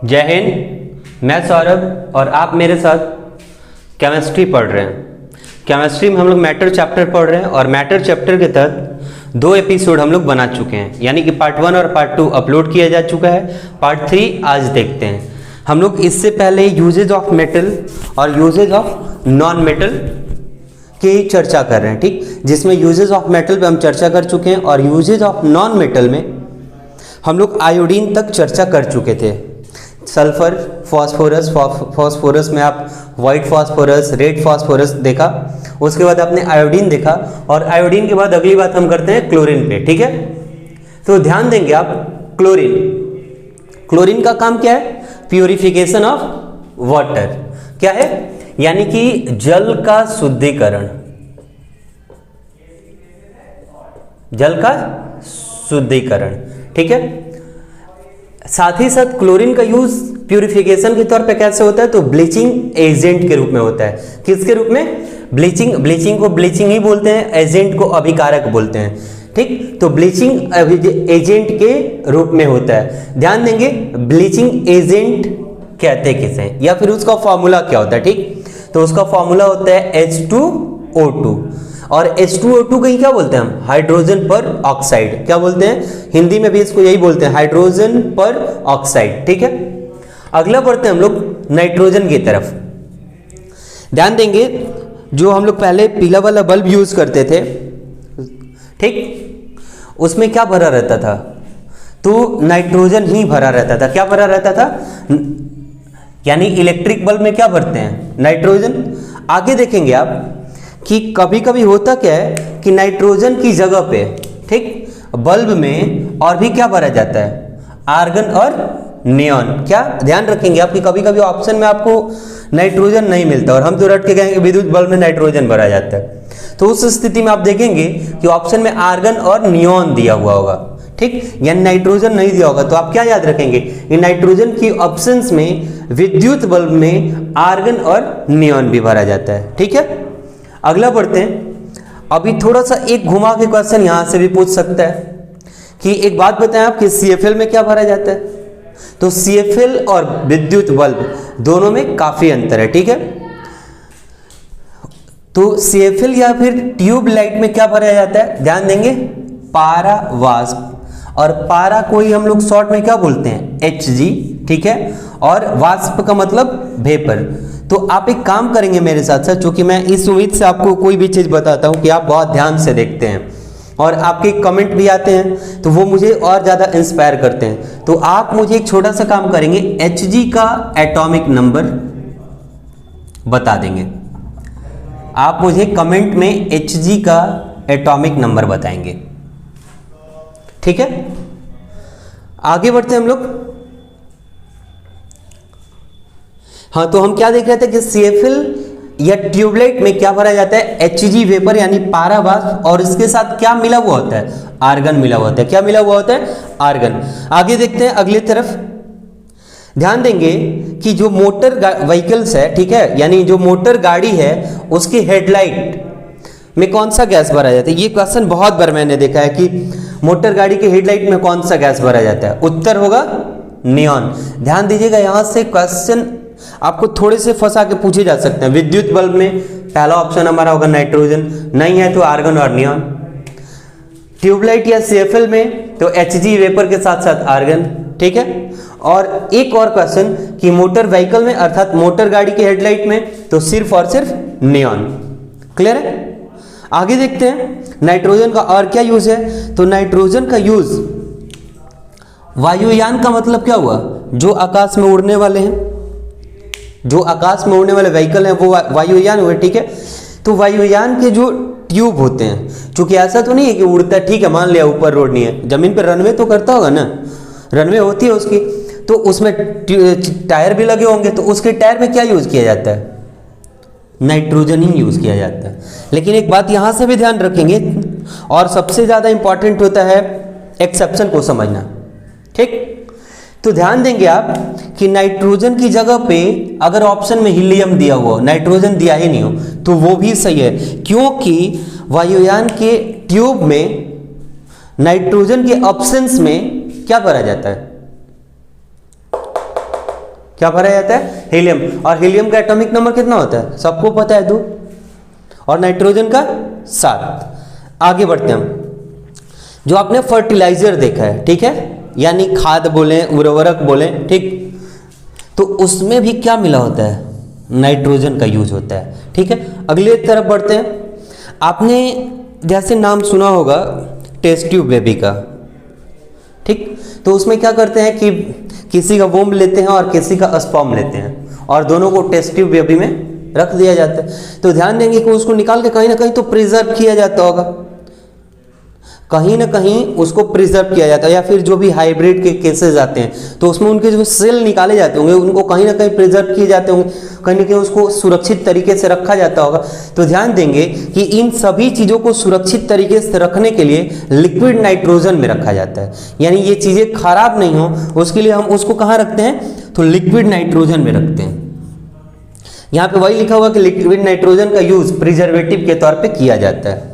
जय हिंद। मैं सौरभ और आप मेरे साथ केमिस्ट्री पढ़ रहे हैं। केमिस्ट्री में हम लोग मैटर चैप्टर पढ़ रहे हैं और मैटर चैप्टर के तहत 2 एपिसोड हम लोग बना चुके हैं, यानी कि पार्ट 1 और पार्ट 2 अपलोड किया जा चुका है। पार्ट 3 आज देखते हैं। हम लोग इससे पहले यूजेज ऑफ मेटल और यूजेज ऑफ नॉन मेटल की चर्चा कर रहे हैं, ठीक, जिसमें यूजेज ऑफ मेटल पे हम चर्चा कर चुके हैं और यूजेज ऑफ नॉन मेटल में हम लोग आयोडीन तक चर्चा कर चुके थे। सल्फर, फास्फोरस, फास्फोरस में आप वाइट फास्फोरस, रेड फास्फोरस देखा, उसके बाद आपने आयोडीन देखा और आयोडीन के बाद अगली बात हम करते हैं क्लोरीन पे, ठीक है। तो ध्यान देंगे आप, क्लोरीन का काम क्या है? Purification of water. क्या है? यानी कि जल का शुद्धिकरण, जल का शुद्धिकरण, ठीक है। साथ ही साथ क्लोरीन का यूज प्यूरिफिकेशन के तौर पे कैसे होता है? तो ब्लीचिंग एजेंट के रूप में होता है। किसके रूप में? ब्लीचिंग को ब्लीचिंग ही बोलते हैं, एजेंट को अभिकारक बोलते हैं, ठीक। तो ब्लीचिंग एजेंट के रूप में होता है। ध्यान देंगे, ब्लीचिंग एजेंट कहते किसे, या फिर उसका फॉर्मूला क्या होता है, ठीक। तो उसका फॉर्मूला होता है H2O2 और H2O2 को ही क्या बोलते हैं हम? हाइड्रोजन पर ऑक्साइड। क्या बोलते हैं? हिंदी में भी इसको यही बोलते हैं, हाइड्रोजन पर ऑक्साइड, ठीक है। अगला बढ़ते हैं हम लोग नाइट्रोजन की तरफ। ध्यान देंगे, जो हम लोग पहले पीला वाला बल्ब यूज करते थे, ठीक, उसमें क्या भरा रहता था? तो नाइट्रोजन ही भरा रहता था। क्या भरा रहता था? यानी इलेक्ट्रिक बल्ब में क्या भरते हैं? नाइट्रोजन। आगे देखेंगे आप कि कभी कभी होता क्या है कि नाइट्रोजन की जगह पे, ठीक, बल्ब में और भी क्या भरा जाता है? आर्गन और नियॉन। क्या ध्यान रखेंगे आप कि कभी कभी ऑप्शन में आपको नाइट्रोजन नहीं मिलता और हम तो रट के कहेंगे विद्युत बल्ब में नाइट्रोजन भरा जाता है। तो उस स्थिति में आप देखेंगे कि ऑप्शन में आर्गन और नियॉन दिया हुआ होगा, ठीक, यानी नाइट्रोजन नहीं दिया होगा। तो आप क्या याद रखेंगे? कि नाइट्रोजन की ऑप्शंस में विद्युत बल्ब में आर्गन और नियॉन भी भरा जाता है, ठीक है। अगला बढ़ते हैं। अभी थोड़ा सा एक घुमा के क्वेश्चन यहां से भी पूछ सकता है कि एक बात बताएं आप कि CFL में क्या भरा जाता है? तो CFL और विद्युत बल्ब दोनों में काफी अंतर है, ठीक है। तो CFL या फिर ट्यूब लाइट में क्या भरा जाता है? ध्यान देंगे, पारा वाष्प, और पारा को ही हम लोग शॉर्ट में क्या बोलते हैं? Hg, ठीक है। और वाष्प का मतलब वेपर। तो आप एक काम करेंगे मेरे साथ साथ, क्योंकि मैं इस उम्मीद से आपको कोई भी चीज बताता हूं कि आप बहुत ध्यान से देखते हैं और आपके कमेंट भी आते हैं, तो वो मुझे और ज्यादा इंस्पायर करते हैं। तो आप मुझे एक छोटा सा काम करेंगे, Hg का एटॉमिक नंबर बता देंगे। आप मुझे कमेंट में Hg का एटॉमिक नंबर बताएंगे, ठीक है। आगे बढ़ते हैं हम लोग। हाँ, तो हम क्या देख रहे थे कि CFL या ट्यूबलाइट में क्या भरा जाता है? Hg वेपर, यानी पारा वाष्प, और इसके साथ क्या मिला हुआ होता है? आर्गन मिला हुआ होता है। क्या मिला हुआ होता है? आर्गन। आगे देखते हैं अगली तरफ। ध्यान देंगे कि जो मोटर व्हीकल्स है, ठीक है, यानी जो मोटर गाड़ी है उसकी हेडलाइट में कौन सा गैस भरा जाता है? ये क्वेश्चन बहुत बार मैंने देखा है कि मोटर गाड़ी की हेडलाइट में कौन सा गैस भरा जाता है? उत्तर होगा नियॉन। ध्यान दीजिएगा, यहां से क्वेश्चन आपको थोड़े से फंसा के पूछे जा सकते हैं। विद्युत बल्ब में पहला ऑप्शन हमारा होगा नाइट्रोजन, नहीं है तो आर्गन और नियॉन। ट्यूबलाइट या CFL में तो Hg वेपर के साथ साथ आर्गन, ठीक है। और एक और क्वेश्चन कि मोटर व्हीकल में, अर्थात मोटर गाड़ी की हेडलाइट में, तो सिर्फ और सिर्फ नियॉन। क्लियर है? आगे देखते हैं नाइट्रोजन का और क्या यूज है। तो नाइट्रोजन का यूज वायुयान का मतलब क्या हुआ? जो आकाश में उड़ने वाले हैं, जो आकाश में उड़ने वाले व्हीकल हैं वो वायुयान हुए, ठीक है। तो वायुयान के जो ट्यूब होते हैं, क्योंकि ऐसा तो नहीं है कि उड़ता है, ठीक है, मान लिया ऊपर रोड नहीं है, जमीन पर रनवे तो करता होगा ना, रनवे होती है उसकी, तो उसमें टायर भी लगे होंगे, तो उसके टायर में क्या यूज किया जाता है? नाइट्रोजन ही यूज किया जाता है। लेकिन एक बात यहां से भी ध्यान रखेंगे, और सबसे ज्यादा इंपॉर्टेंट होता है एक्सेप्शन को समझना, ठीक। तो ध्यान देंगे आप कि नाइट्रोजन की जगह पे अगर ऑप्शन में हीलियम दिया हुआ, नाइट्रोजन दिया ही नहीं हो, तो वो भी सही है, क्योंकि वायुयान के ट्यूब में नाइट्रोजन के ऑप्शंस में क्या भरा जाता है? क्या भरा जाता है? हीलियम। और हीलियम का एटॉमिक नंबर कितना होता है? सबको पता है, 2। और नाइट्रोजन का 7। आगे बढ़ते हैं हम। जो आपने फर्टिलाइजर देखा है, ठीक है, यानी खाद बोले, उर्वरक बोले, ठीक, तो उसमें भी क्या मिला होता है? नाइट्रोजन का यूज होता है, ठीक है। अगले तरफ बढ़ते हैं। आपने जैसे नाम सुना होगा टेस्ट ट्यूब बेबी का, ठीक, तो उसमें क्या करते हैं कि किसी का वोम लेते हैं और किसी का स्पर्म लेते हैं और दोनों को टेस्ट ट्यूब बेबी में रख दिया जाता है। तो ध्यान देंगे कि उसको निकाल के कहीं ना कहीं तो प्रिजर्व किया जाता होगा, कहीं ना कहीं उसको प्रिजर्व किया जाता है, या फिर जो भी हाइब्रिड के केसेस आते हैं तो उसमें उनके जो सेल निकाले जाते होंगे उनको कहीं ना कहीं प्रिजर्व किए जाते होंगे, कहीं ना कहीं उसको सुरक्षित तरीके से रखा जाता होगा। तो ध्यान देंगे कि इन सभी चीज़ों को सुरक्षित तरीके से रखने के लिए लिक्विड नाइट्रोजन में रखा जाता है, यानी ये चीज़ें खराब नहीं हो उसके लिए हम उसको कहाँ रखते हैं? तो लिक्विड नाइट्रोजन में रखते हैं। यहाँ पे वही लिखा हुआ कि लिक्विड नाइट्रोजन का यूज प्रिजर्वेटिव के तौर पे किया जाता है,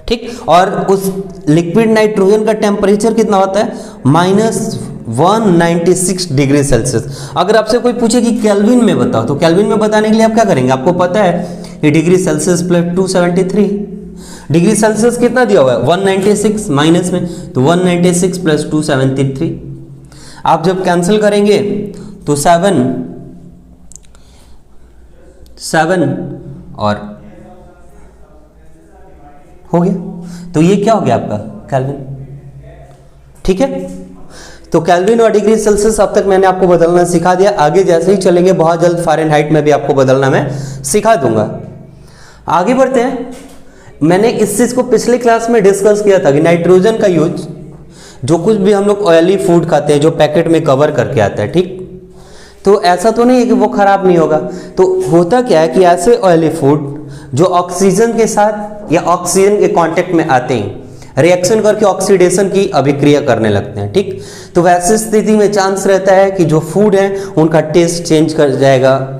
ठीक। और उस लिक्विड नाइट्रोजन का टेम्परेचर कितना होता है? -196 डिग्री सेल्सियस। अगर आपसे कोई पूछे कि केल्विन में बताओ, तो केल्विन में बताने के लिए आप क्या करेंगे? आपको पता है कि degree Celsius plus 273 degree Celsius कितना दिया हुआ है? 196 माइनस में, तो 196 प्लस 273। आप जब कैंसिल करेंगे तो 7 और हो गया, तो ये क्या हो गया आपका? केल्विन, ठीक है। तो केल्विन और डिग्री सेल्सियस अब तक मैंने आपको बदलना सिखा दिया। आगे जैसे ही चलेंगे बहुत जल्द फ़ारेनहाइट में भी आपको बदलना मैं सिखा दूंगा। आगे बढ़ते हैं। मैंने इस चीज़ को पिछले क्लास में डिस्कस किया था कि नाइट्रोजन का यूज, जो कुछ भी हम लोग ऑयली फूड खाते हैं जो पैकेट में कवर करके आता है, ठीक, तो ऐसा तो नहीं है कि वो खराब नहीं होगा। तो होता क्या है कि ऐसे ऑयली फूड जो ऑक्सीजन के साथ या ऑक्सीजन के कांटेक्ट में आते हैं रिएक्शन करके ऑक्सीडेशन की अभिक्रिया करने लगते हैं, ठीक। तो वैसी स्थिति में चांस रहता है कि जो फूड है उनका टेस्ट चेंज कर जाएगा,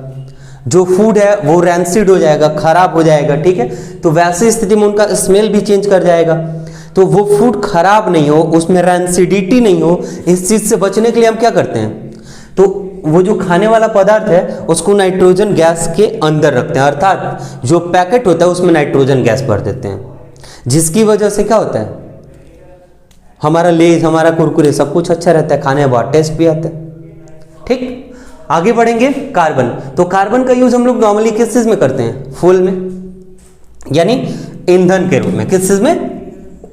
जो फूड है वो रैंसिड हो जाएगा, खराब हो जाएगा, ठीक है। तो वैसी स्थिति में उनका स्मेल भी चेंज कर जाएगा। तो वो फूड खराब नहीं हो, उसमें रैंसिडिटी नहीं हो, इस चीज़ से बचने के लिए हम क्या करते हैं? तो वो जो खाने वाला पदार्थ है उसको नाइट्रोजन गैस के अंदर रखते हैं, अर्थात जो पैकेट होता है उसमें नाइट्रोजन गैस भर देते हैं, जिसकी वजह से क्या होता है? हमारा लेज, हमारा कुरकुरे सब कुछ अच्छा रहता है, खाने में बहुत टेस्ट भी आता है, ठीक। आगे बढ़ेंगे। कार्बन। तो कार्बन का यूज हम लोग नॉर्मली किस चीज में करते हैं? फूल में, यानी ईंधन के रूप में। किस चीज में?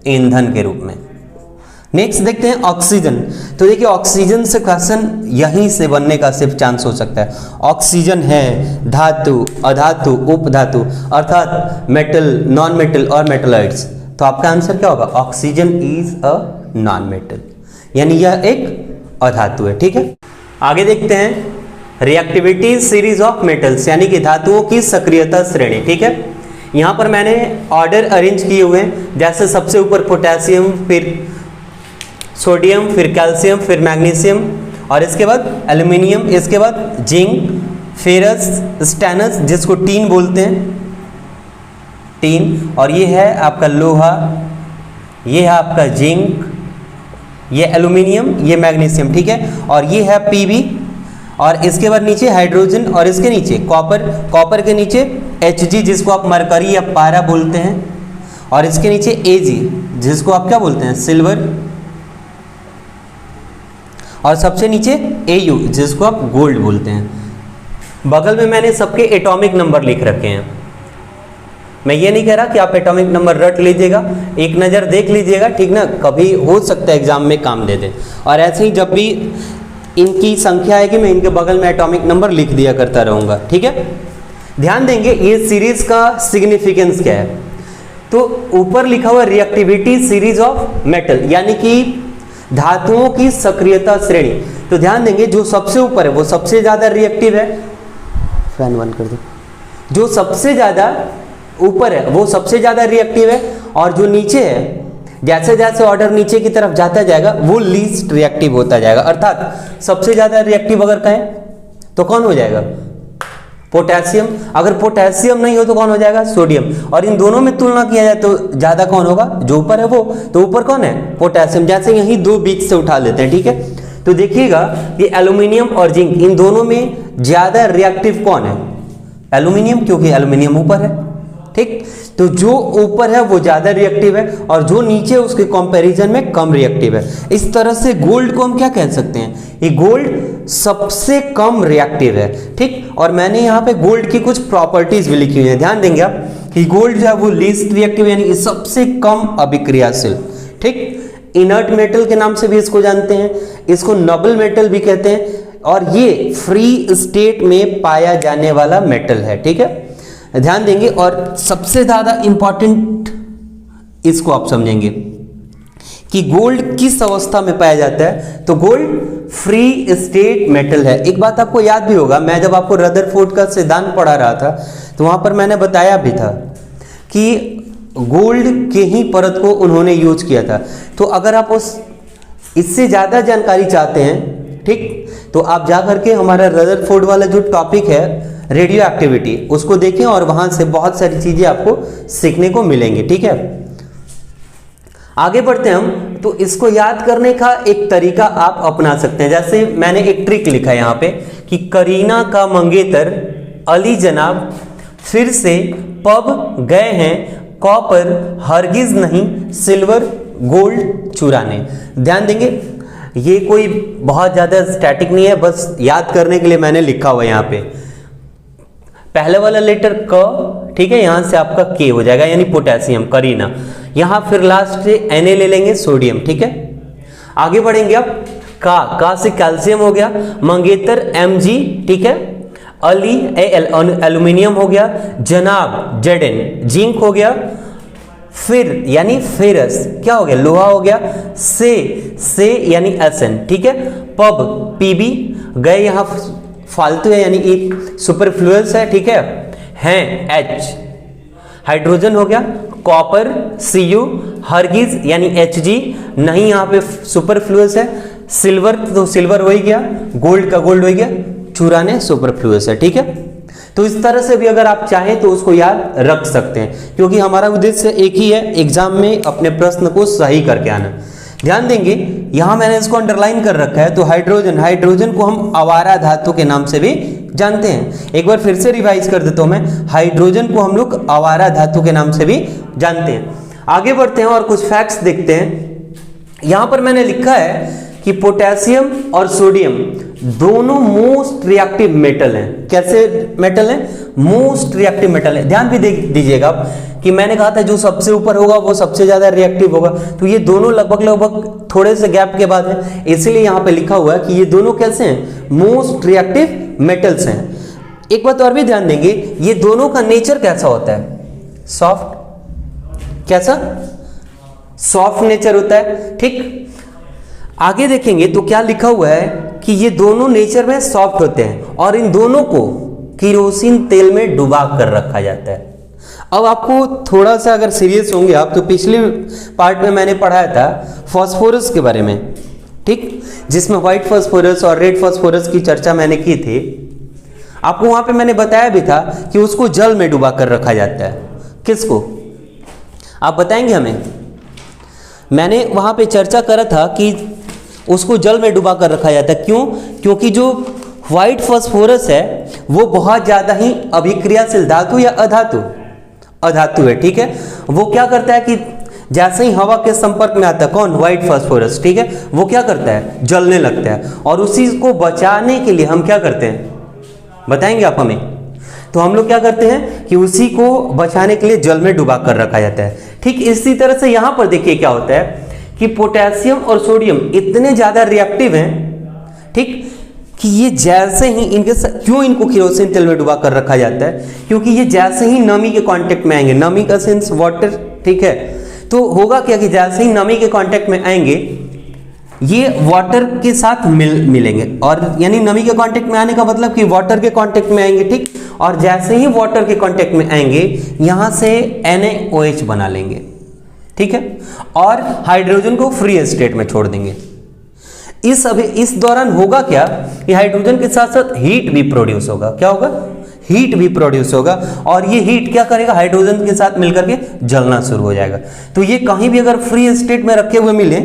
ईंधन के रूप में। नेक्स्ट देखते हैं ऑक्सीजन। तो देखिए ऑक्सीजन से क्वेश्चन यहीं से बनने का सिर्फ चांस हो सकता है। ऑक्सीजन है धातु, अधातु, उपधातु, अर्थात मेटल, नॉन मेटल और मेटलॉइड्स। तो आपका आंसर क्या होगा? Oxygen is a non metal, यानी यह एक अधातु है, ठीक है। आगे देखते हैं रिएक्टिविटी सीरीज ऑफ मेटल्स, यानी कि धातुओं की सक्रियता श्रेणी, ठीक है। यहाँ पर मैंने ऑर्डर अरेंज किए हुए हैं, जैसे सबसे ऊपर पोटेशियम, फिर सोडियम, फिर कैल्शियम, फिर मैग्नीशियम, और इसके बाद एल्यूमिनियम, इसके बाद जिंक, फेरस, स्टेनस जिसको टीन बोलते हैं, टीन, और ये है आपका लोहा, ये है आपका जिंक, ये एल्यूमिनियम, ये मैग्नीशियम, ठीक है। और ये है पीबी, और इसके बाद नीचे हाइड्रोजन, और इसके नीचे कॉपर, कॉपर के नीचे Hg जिसको आप मरकरी या पारा बोलते हैं, और इसके नीचे Ag जिसको आप क्या बोलते हैं? सिल्वर, और सबसे नीचे Au जिसको आप गोल्ड बोलते हैं। बगल में मैंने सबके एटॉमिक नंबर लिख रखे हैं। मैं ये नहीं कह रहा कि आप एटॉमिक नंबर रट लीजिएगा, एक नज़र देख लीजिएगा, ठीक ना, कभी हो सकता है एग्जाम में काम दे दे। और ऐसे ही जब भी इनकी संख्या आएगी मैं इनके बगल में एटॉमिक नंबर लिख दिया करता रहूँगा, ठीक है। ध्यान देंगे ये सीरीज का सिग्निफिकेंस क्या है। तो ऊपर लिखा हुआ रिएक्टिविटी सीरीज ऑफ मेटल, यानी कि धातुओं की सक्रियता श्रेणी। तो ध्यान देंगे जो सबसे ऊपर है वो सबसे ज्यादा रिएक्टिव है, फैन बंद कर दो, जो सबसे ज्यादा ऊपर है वो सबसे ज्यादा रिएक्टिव है, और जो नीचे है जैसे जैसे ऑर्डर नीचे की तरफ जाता जाएगा वो लीस्ट रिएक्टिव होता जाएगा। अर्थात सबसे ज्यादा रिएक्टिव अगर कहें तो कौन हो जाएगा? पोटेशियम। अगर पोटेशियम नहीं हो तो कौन हो जाएगा? सोडियम। और इन दोनों में तुलना किया जाए तो ज्यादा कौन होगा? जो ऊपर है वो। तो ऊपर कौन है? पोटेशियम। जैसे यही दो बीच से उठा लेते हैं, ठीक है। तो देखिएगा ये एल्यूमिनियम और जिंक इन दोनों में ज्यादा रिएक्टिव कौन है? एल्यूमिनियम, क्योंकि एल्यूमिनियम ऊपर है, ठीक। तो जो ऊपर है वो ज्यादा रिएक्टिव है और जो नीचे उसके कंपैरिजन में कम रिएक्टिव है। इस तरह से गोल्ड को हम क्या कह सकते हैं? ये गोल्ड सबसे कम रिएक्टिव है, ठीक। और मैंने यहाँ पे गोल्ड की कुछ प्रॉपर्टीज भी लिखी हुई है, ध्यान देंगे आप कि गोल्ड जो है वो लीस्ट रिएक्टिव यानी सबसे कम अभिक्रियाशील, ठीक। इनर्ट मेटल के नाम से भी इसको जानते हैं, इसको नोबल मेटल भी कहते हैं और ये फ्री स्टेट में पाया जाने वाला मेटल है, ठीक है, ध्यान देंगे। और सबसे ज्यादा इंपॉर्टेंट इसको आप समझेंगे कि गोल्ड किस अवस्था में पाया जाता है, तो गोल्ड फ्री स्टेट मेटल है। एक बात आपको याद भी होगा, मैं जब आपको रदरफोर्ड का सिद्धांत पढ़ा रहा था तो वहां पर मैंने बताया भी था कि गोल्ड के ही परत को उन्होंने यूज किया था। तो अगर आप इससे ज्यादा जानकारी चाहते हैं, ठीक, तो आप जा करके हमारा रदरफोर्ड वाला जो टॉपिक है रेडियो एक्टिविटी उसको देखें और वहां से बहुत सारी चीजें आपको सीखने को मिलेंगी, ठीक है। आगे बढ़ते हैं हम। तो इसको याद करने का एक तरीका आप अपना सकते हैं, जैसे मैंने एक ट्रिक लिखा है यहाँ पे कि करीना का मंगेतर अली जनाब फिर से पब गए हैं, कॉपर हरगिज नहीं सिल्वर गोल्ड चुराने। ध्यान देंगे ये कोई बहुत ज्यादा स्टैटिक नहीं है, बस याद करने के लिए मैंने लिखा हुआ है यहाँ पे। पहले वाला लेटर क, ठीक है, यहां से आपका के हो जाएगा यानी पोटेशियम करीना, यहां फिर लास्ट से Na ले लेंगे सोडियम, ठीक है। आगे बढ़ेंगे अब का से कैल्शियम हो गया, मंगेतर Mg, ठीक है, अली एल्यूमिनियम हो गया, जनाब Zn जिंक हो गया, फिर यानी फेरस क्या हो गया? लोहा हो गया, से यानी Sn, ठीक है, पब Pb गए यहां फालतू है यानी एक सुपरफ्लुअस है, ठीक है H हाइड्रोजन हो गया, कॉपर Cu हरगिज यानी Hg नहीं यहाँ पे सुपरफ्लुअस है, सिल्वर तो सिल्वर हो ही गया, गोल्ड का गोल्ड हो गया, चुराने सुपरफ्लुअस है, ठीक है। तो इस तरह से भी अगर आप चाहें तो उसको याद रख सकते हैं, क्योंकि हमारा उद्देश्य एक ही है, एग्जाम में अपने प्रश्न को सही करके आना। ध्यान देंगे यहां मैंने इसको अंडरलाइन कर रखा है, तो हाइड्रोजन को हम आवारा धातु के नाम से भी जानते हैं। एक बार फिर से रिवाइज कर देता हूं मैं, हाइड्रोजन को हम लोग आवारा धातु के नाम से भी जानते हैं। आगे बढ़ते हैं और कुछ फैक्ट्स देखते हैं। यहां पर मैंने लिखा है कि पोटेशियम और सोडियम दोनों मोस्ट रिएक्टिव मेटल हैं। कैसे मेटल हैं? मोस्ट रिएक्टिव मेटल है। ध्यान भी दीजिएगा आप कि मैंने कहा था जो सबसे ऊपर होगा वो सबसे ज्यादा रिएक्टिव होगा, तो ये दोनों लगभग थोड़े से गैप के बाद है, इसलिए यहां पे लिखा हुआ है कि ये दोनों कैसे हैं? मोस्ट रिएक्टिव मेटल्स हैं। एक बात और भी ध्यान देंगे, ये दोनों का नेचर कैसा होता है? सॉफ्ट। कैसा? सॉफ्ट नेचर होता है, ठीक। आगे देखेंगे तो क्या लिखा हुआ है कि ये दोनों नेचर में सॉफ्ट होते हैं और इन दोनों को केरोसिन तेल में डुबा कर रखा जाता है। अब आपको थोड़ा सा अगर सीरियस होंगे आप, तो पिछले पार्ट में मैंने पढ़ाया था फास्फोरस के बारे में, ठीक, जिसमें व्हाइट फास्फोरस और रेड फास्फोरस की चर्चा मैंने की थी। आपको वहां पे मैंने बताया भी था कि उसको जल में डुबा कर रखा जाता है। किसको? आप बताएंगे हमें? मैंने वहां पे चर्चा करा था कि उसको जल में डुबा कर रखा जाता है। क्यों? क्योंकि जो व्हाइट फास्फोरस है वो बहुत ज्यादा ही अभिक्रियाशील धातु या अधातु है, ठीक है। वो क्या करता है कि जैसे ही हवा के संपर्क में आता है, कौन? व्हाइट फास्फोरस, ठीक है, वो क्या करता है? जलने लगता है। और उसी को बचाने के लिए हम क्या करते हैं? बताएंगे आप हमें? तो हम लोग क्या करते हैं कि उसी को बचाने के लिए जल में डुबा कर रखा जाता है, ठीक। इसी तरह से यहां पर देखिए क्या होता है कि पोटेशियम और सोडियम इतने ज्यादा रिएक्टिव हैं, ठीक, कि ये जैसे ही क्यों इनको केरोसिन तेल में डुबा कर रखा जाता है? क्योंकि ये जैसे ही नमी के कांटेक्ट में आएंगे, नमी का सेंस वाटर, ठीक है, तो होगा क्या कि जैसे ही नमी के कांटेक्ट में आएंगे ये वाटर के साथ मिलेंगे, और यानी नमी के कांटेक्ट में आने का मतलब कि वाटर के कांटेक्ट में आएंगे, ठीक। और जैसे ही वाटर के कांटेक्ट में आएंगे यहां से NaOH बना लेंगे, ठीक है, और हाइड्रोजन को फ्री स्टेट में छोड़ देंगे। इस दौरान होगा क्या कि हाइड्रोजन के साथ साथ हीट भी प्रोड्यूस होगा। क्या होगा? हीट भी प्रोड्यूस होगा और ये हीट क्या करेगा, हाइड्रोजन के साथ मिलकर के जलना शुरू हो जाएगा। तो ये कहीं भी अगर फ्री स्टेट में रखे हुए मिले,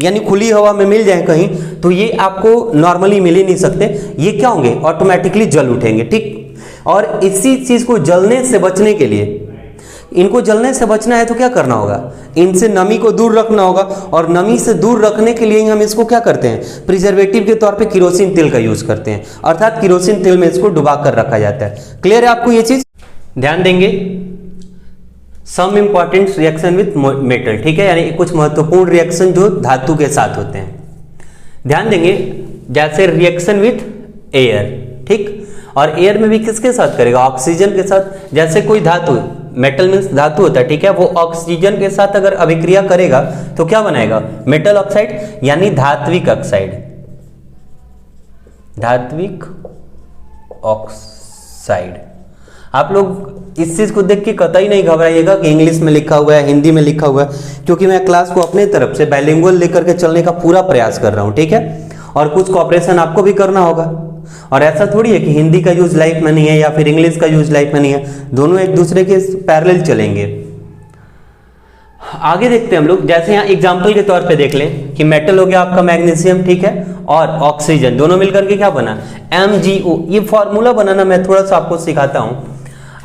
यानी खुली हवा में मिल जाए कहीं, तो ये आपको नॉर्मली मिल ही नहीं सकते, ये क्या होंगे, ऑटोमेटिकली जल उठेंगे। ठीक, और इसी चीज को जलने से बचने के लिए, इनको जलने से बचना है तो क्या करना होगा, इनसे नमी को दूर रखना होगा, और नमी से दूर रखने के लिए हम इसको क्या करते हैं, प्रिजर्वेटिव के तौर पे केरोसिन तेल का यूज करते हैं, अर्थात केरोसिन तेल में इसको डुबा कर रखा जाता है। क्लियर है आपको ये चीज? ध्यान देंगे, some important reaction with metal, ठीक है, यानी कुछ महत्वपूर्ण रिएक्शन जो धातु के साथ होते हैं। ध्यान देंगे, जैसे रिएक्शन विथ एयर, ठीक, और एयर में भी किसके साथ करेगा, ऑक्सीजन के साथ। जैसे कोई धातु, मेटल मीन्स धातु होता है, ठीक है, वो ऑक्सीजन के साथ अगर अभिक्रिया करेगा तो क्या बनाएगा, मेटल ऑक्साइड, यानी धात्विक ऑक्साइड, धात्विक ऑक्साइड। आप लोग इस चीज को देख के कतई नहीं घबराइएगा कि इंग्लिश में लिखा हुआ है, हिंदी में लिखा हुआ है, क्योंकि मैं क्लास को अपने तरफ से बाइलिंगुअल लेकर के चलने का पूरा प्रयास कर रहा हूं, ठीक है, और कुछ कॉपरेशन आपको भी करना होगा। और ऐसा थोड़ी है कि हिंदी का यूज लाइफ में नहीं है या फिर इंग्लिश का यूज लाइफ में नहीं है, दोनों एक दूसरे के पैरेलल चलेंगे। आगे देखते हैं हम लोग, जैसे यहाँ एग्जांपल के तौर पे देख लें कि मेटल हो गया आपका मैग्नीशियम, ठीक है, और ऑक्सीजन, दोनों मिलकर के क्या बना, MgO। ये फॉर्मूला बनाना मैं थोड़ा सा आपको सिखाता हूं।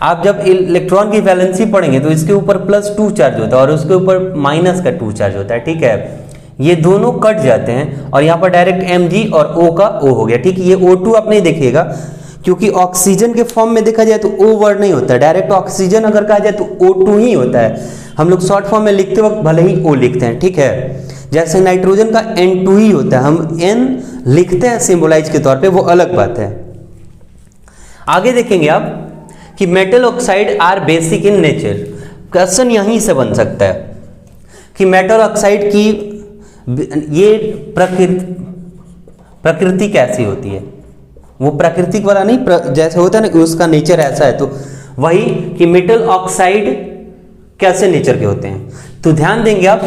आप जब इलेक्ट्रॉन की वैलेंसी पढ़ेंगे तो इसके ऊपर +2 चार्ज होता है और उसके ऊपर -2 चार्ज होता है, ठीक है, ये दोनों कट जाते हैं और यहाँ पर डायरेक्ट Mg और O का O हो गया, ठीक है। ये O2 आप नहीं देखिएगा, क्योंकि ऑक्सीजन के फॉर्म में देखा जाए तो O वर्ड नहीं होता है, डायरेक्ट ऑक्सीजन अगर कहा जाए तो O2 ही होता है। हम लोग शॉर्ट फॉर्म में लिखते वक्त भले ही O लिखते हैं, ठीक है, जैसे नाइट्रोजन का N2 ही होता है, हम N लिखते हैं सिंबलाइज के तौर पे, वो अलग बात है। आगे देखेंगे आप कि metal oxide are basic in nature. Question यहीं से बन सकता है कि मेटल ऑक्साइड की ये प्रकृति कैसी होती है, वो प्राकृतिक वाला नहीं, जैसे होता है ना कि उसका नेचर ऐसा है, तो वही कि मेटल ऑक्साइड कैसे नेचर के होते हैं। तो ध्यान देंगे आप,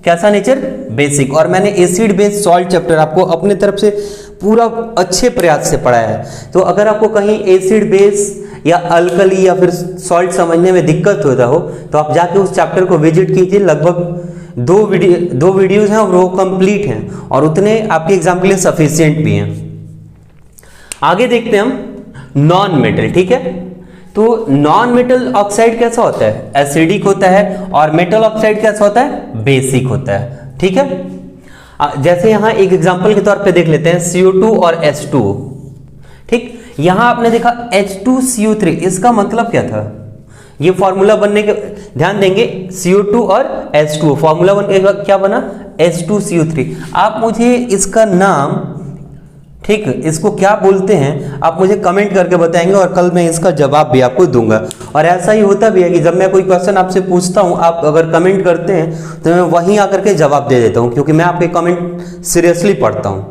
कैसा नेचर, बेसिक। और मैंने एसिड बेस सॉल्ट चैप्टर आपको अपने तरफ से पूरा अच्छे प्रयास से पढ़ाया है, तो अगर आपको कहीं एसिड बेस या अल्कली या फिर सॉल्ट समझने में दिक्कत होता हो तो आप जाके उस चैप्टर को विजिट कीजिए। लगभग दो वीडियोज हैं और वो कंप्लीट हैं और उतने आपके एग्जाम के लिए सफिशिएंट भी हैं। आगे देखते हैं हम नॉन मेटल, ठीक है। तो नॉन मेटल ऑक्साइड कैसा होता है, एसिडिक होता है, और मेटल ऑक्साइड कैसा होता है, बेसिक होता है, ठीक है। जैसे यहां एक एग्जांपल के तौर पे देख लेते हैं CO2 और H2O, ठीक। यहां आपने देखा H2CO3, इसका मतलब क्या था, ये फॉर्मूला बनने के, ध्यान देंगे, CO2 और H2O, फॉर्मूला बनने के क्या बना, H2CO3। आप मुझे इसका नाम, ठीक, इसको क्या बोलते हैं आप मुझे कमेंट करके बताएंगे और कल मैं इसका जवाब भी आपको दूंगा। और ऐसा ही होता भी है कि जब मैं कोई क्वेश्चन आपसे पूछता हूं, आप अगर कमेंट करते हैं तो मैं वहीं आकर के जवाब दे देता हूं, क्योंकि मैं आपके कमेंट सीरियसली पढ़ता हूं।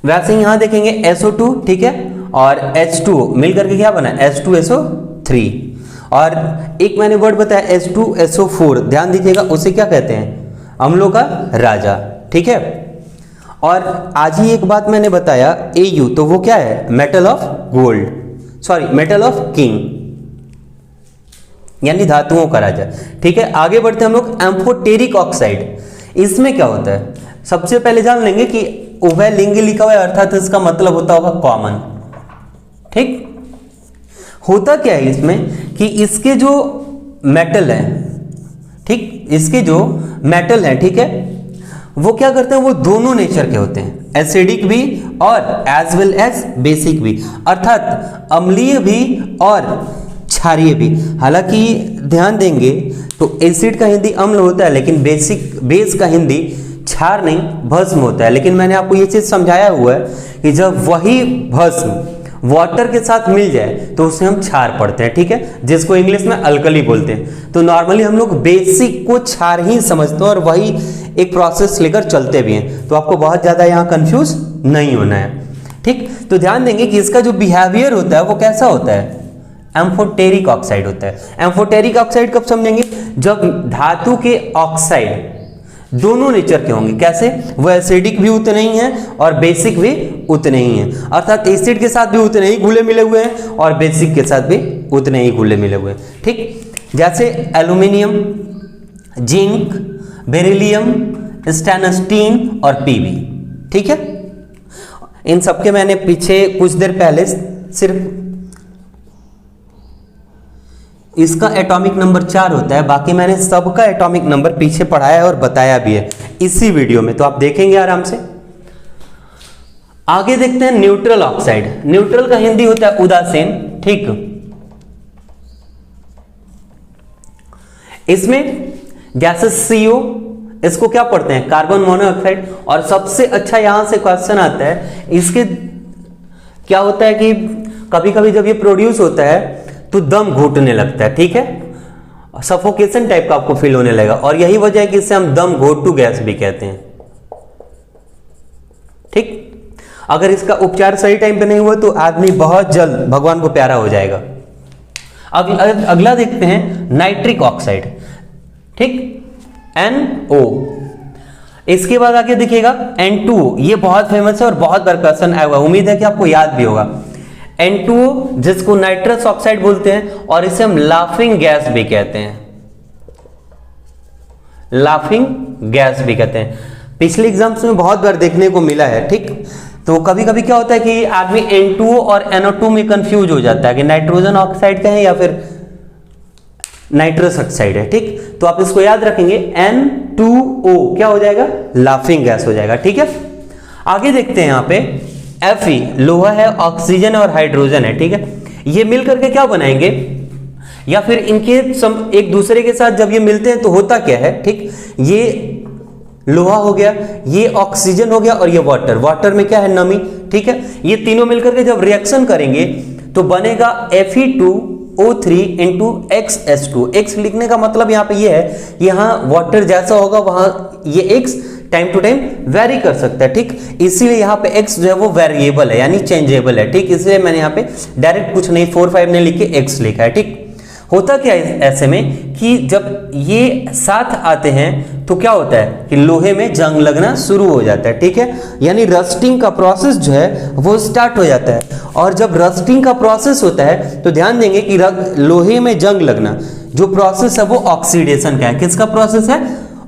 वैसे ही यहां देखेंगे SO2, ठीक है, और H2O मिलकर के क्या बना, H2SO3। और एक मैंने वर्ड बताया H2SO4, ध्यान दीजिएगा, उसे क्या कहते हैं, अम्लों का राजा, ठीक है। और आज ही एक बात मैंने बताया AU, तो वो क्या है, metal of gold, sorry metal of king, यानी धातुओं का राजा, ठीक है। आगे बढ़ते हम लोग, एम्फोटेरिक ऑक्साइड। इसमें क्या होता है, सबसे पहले जान लेंगे कि उभय लिंगी लिखा हुआ है, अर्थात इसका मतलब होता होगा कॉमन, ठीक। होता क्या है इसमें कि इसके जो मेटल है, ठीक, इसके जो मेटल है, ठीक है, वो क्या करते हैं, वो दोनों नेचर के होते हैं, एसिडिक भी और एज वेल एज बेसिक भी, अर्थात अम्लीय भी और क्षारीय भी। हालांकि ध्यान देंगे तो एसिड का हिंदी अम्ल होता है, लेकिन बेस का हिंदी क्षार नहीं भस्म होता है। लेकिन मैंने आपको ये चीज समझाया हुआ है कि जब वही भस्म वाटर के साथ मिल जाए तो उसे हम क्षार पढ़ते हैं, ठीक है, जिसको इंग्लिश में अल्कली बोलते हैं। तो नॉर्मली हम लोग बेसिक को क्षार ही समझते हैं और वही एक प्रोसेस लेकर चलते भी हैं, तो आपको बहुत ज्यादा यहाँ कंफ्यूज नहीं होना है, ठीक। तो ध्यान देंगे कि इसका जो बिहेवियर होता है वो कैसा होता है, एम्फोटेरिक ऑक्साइड होता है। एम्फोटेरिक ऑक्साइड कब समझेंगे, जब धातु के ऑक्साइड दोनों नेचर के होंगे। कैसे? वो एसिडिक भी उतने ही हैं और बेसिक भी उतने ही हैं, अर्थात एसिड के साथ भी उतने ही घुले मिले हुए हैं और बेसिक के साथ भी उतने ही घुले मिले हुए हैं। ठीक, जैसे एल्यूमिनियम, जिंक, बेरिलियम, स्टेनस्टीन और पीबी। ठीक है, इन सबके मैंने पीछे कुछ देर पहले सिर्फ इसका एटॉमिक नंबर 4 होता है, बाकी मैंने सबका एटॉमिक नंबर पीछे पढ़ाया है और बताया भी है इसी वीडियो में, तो आप देखेंगे आराम से। आगे देखते हैं न्यूट्रल ऑक्साइड। न्यूट्रल का हिंदी होता है उदासीन। ठीक, इसमें गैसेस CO, इसको क्या पढ़ते हैं? Carbon monoxide. और सबसे अच्छा यहां से क्वेश्चन आता है, इसके क्या होता है कि कभी कभी जब ये प्रोड्यूस होता है तो दम घुटने लगता है। ठीक है, सफोकेशन टाइप का आपको फील होने लगेगा, और यही वजह है कि इसे हम दम घोटू गैस भी कहते हैं। ठीक, अगर इसका उपचार सही टाइम पे नहीं हुआ तो आदमी बहुत जल्द भगवान को प्यारा हो जाएगा। अगला देखते हैं नाइट्रिक ऑक्साइड। ठीक, NO। इसके बाद आगे देखिएगा N2O। ये बहुत फेमस है और बहुत बार क्वेश्चन आया हुआ, उम्मीद है कि आपको याद भी होगा। N2O जिसको नाइट्रस ऑक्साइड बोलते हैं, और इसे हम लाफिंग गैस भी कहते हैं। लाफिंग गैस भी कहते हैं, पिछले एग्जाम्स में बहुत बार देखने को मिला है। ठीक, तो कभी कभी क्या होता है कि आदमी N2O और NO2 में कंफ्यूज हो जाता है कि नाइट्रोजन ऑक्साइड का है या फिर नाइट्रस ऑक्साइड है। ठीक, तो आप इसको याद रखेंगे, N2O क्या हो जाएगा? लाफिंग गैस हो जाएगा। ठीक है, आगे देखते हैं यहां पे Fe, लोहा है, ऑक्सीजन और हाइड्रोजन है। ठीक है, ये मिलकर के क्या बनाएंगे, या फिर इनके एक दूसरे के साथ जब ये मिलते हैं तो होता क्या है? ठीक, ये लोहा हो गया, ये ऑक्सीजन हो गया, और ये वाटर। वाटर में क्या है? नमी। ठीक है, ये तीनों मिलकर के जब रिएक्शन करेंगे तो बनेगा Fe2O3 into XH2। X लिखने का मतलब यहाँ पे ये है, यहाँ वाटर जैसा होगा वहां ये X time to time vary कर सकता है। ठीक, इसीलिए यहाँ पे X जो है वो वेरिएबल है, यानी चेंजेबल है। ठीक, इसलिए मैंने यहाँ पे डायरेक्ट कुछ नहीं 4-5 नहीं लिख के X लिखा है। ठीक, होता क्या है ऐसे में कि जब ये साथ आते हैं तो क्या होता है कि लोहे में जंग लगना शुरू हो जाता है। ठीक है, यानी रस्टिंग का प्रोसेस जो है वो स्टार्ट हो जाता है, और जब रस्टिंग का प्रोसेस होता है तो ध्यान देंगे कि लोहे में जंग लगना जो प्रोसेस है वो ऑक्सीडेशन का है। किसका प्रोसेस है?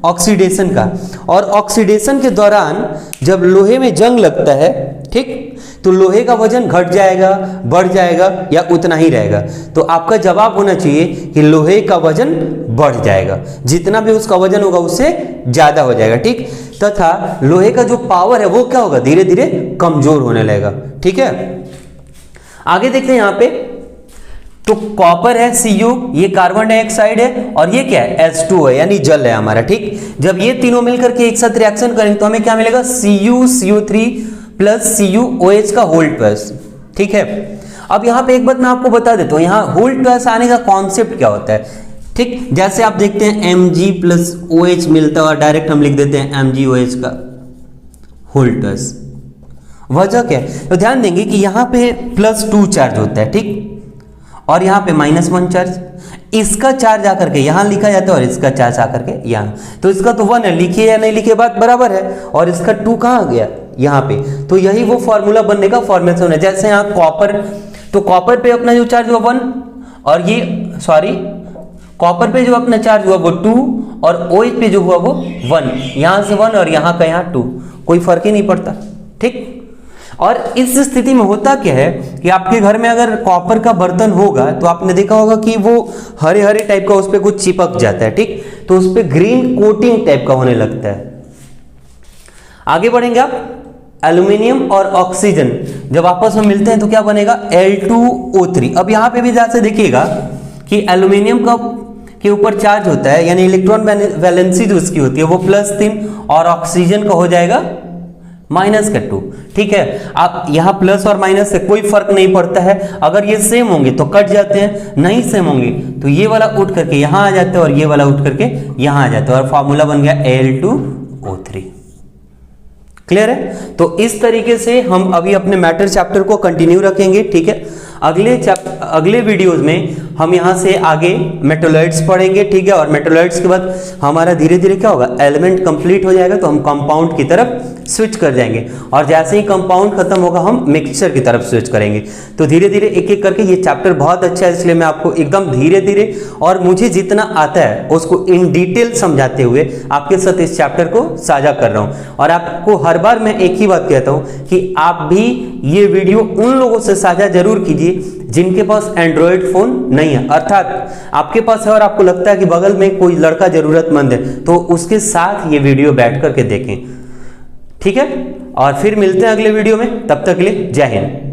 ऑक्सीडेशन का। और ऑक्सीडेशन के दौरान जब लोहे में जंग लगता है, ठीक, तो लोहे का वजन घट जाएगा, बढ़ जाएगा, या उतना ही रहेगा? तो आपका जवाब होना चाहिए कि लोहे का वजन बढ़ जाएगा, जितना भी उसका वजन होगा उससे ज्यादा हो जाएगा। ठीक, तथा लोहे का जो पावर है वो क्या होगा? धीरे धीरे कमजोर होने लगेगा। ठीक है, आगे देखते हैं यहां पे, तो कॉपर है Cu, ये कार्बन डाइऑक्साइड है, और ये क्या है? H2O है, यानी जल है हमारा। ठीक, जब ये तीनों मिलकर के एक साथ रिएक्शन करेंगे तो हमें क्या मिलेगा? CuCO3 प्लस CuOH का होल ट्वाइस। ठीक है, अब यहाँ पे एक बात मैं आपको बता देता हूँ, यहाँ होल ट्वाइस आने का कॉन्सेप्ट क्या होता है। ठीक, जैसे आप देखते हैं Mg प्लस OH मिलता है और डायरेक्ट हम लिख देते हैं MgOH का होल ट्वाइस। वजह क्या है? तो ध्यान देंगे कि यहाँ पे +2 चार्ज होता है। ठीक, और यहाँ पे -1 चार्ज, इसका चार्ज आकर के यहाँ लिखा जाता है और इसका चार्ज आकर के यहाँ, तो इसका तो 1 है, लिखिए या नहीं लिखिए बात बराबर है, और इसका 2 कहाँ गया? यहाँ पे। तो यही वो फॉर्मूला बनने का फॉर्मेशन है। जैसे यहाँ कॉपर, तो कॉपर पे अपना जो चार्ज हुआ 1, और ये कॉपर पे जो अपना चार्ज हुआ वो 2, और OH पे जो हुआ वो 1, यहाँ से 1 और यहाँ का यहाँ 2, कोई फर्क ही नहीं पड़ता। ठीक, और इस स्थिति में होता क्या है कि आपके घर में अगर कॉपर का बर्तन होगा तो आपने देखा होगा कि वो हरे हरे टाइप का उस पर कुछ चिपक जाता है। ठीक, तो उस पर ग्रीन कोटिंग टाइप का होने लगता है। आगे बढ़ेंगे आप, एल्यूमिनियम और ऑक्सीजन जब आपस में मिलते हैं तो क्या बनेगा? L2O3। अब यहां पे भी जैसे देखिएगा कि एल्यूमिनियम का के ऊपर चार्ज होता है, यानी इलेक्ट्रॉन वैलेंसी जो उसकी होती है वो +3, और ऑक्सीजन का हो जाएगा -2। ठीक है, आप यहाँ प्लस और माइनस से कोई फर्क नहीं पड़ता है, अगर ये सेम होंगे तो कट जाते हैं, नहीं सेम होंगे तो ये वाला उठ करके यहाँ आ जाता है और ये वाला उठ करके यहाँ आ जाता है, और फॉर्मूला बन गया Al2O3। क्लियर है? तो इस तरीके से हम अभी अपने मैटर चैप्टर को कंटिन्यू रखेंगे। ठीक है, अगले वीडियोज में हम यहाँ से आगे मेटोलॉइड्स पढ़ेंगे, ठीक है। और मेटोलॉइड्स के बाद हमारा धीरे धीरे क्या होगा, एलिमेंट कंप्लीट हो जाएगा तो हम कंपाउंड की तरफ स्विच कर जाएंगे, और जैसे ही कंपाउंड खत्म होगा हम मिक्सचर की तरफ स्विच करेंगे। तो धीरे धीरे एक एक करके, ये चैप्टर बहुत अच्छा है, इसलिए मैं आपको एकदम धीरे धीरे और मुझे जितना आता है उसको इन डिटेल समझाते हुए आपके साथ इस चैप्टर को साझा कर रहा हूं। और आपको हर बार मैं एक ही बात कहता हूं कि आप भी ये वीडियो उन लोगों से साझा जरूर कीजिए जिनके पास एंड्रॉयड फोन नहीं है, अर्थात आपके पास है और आपको लगता है कि बगल में कोई लड़का जरूरतमंद है, तो उसके साथ ये वीडियो बैठ करके देखें, ठीक है। और फिर मिलते हैं अगले वीडियो में, तब तक के लिए जय हिंद।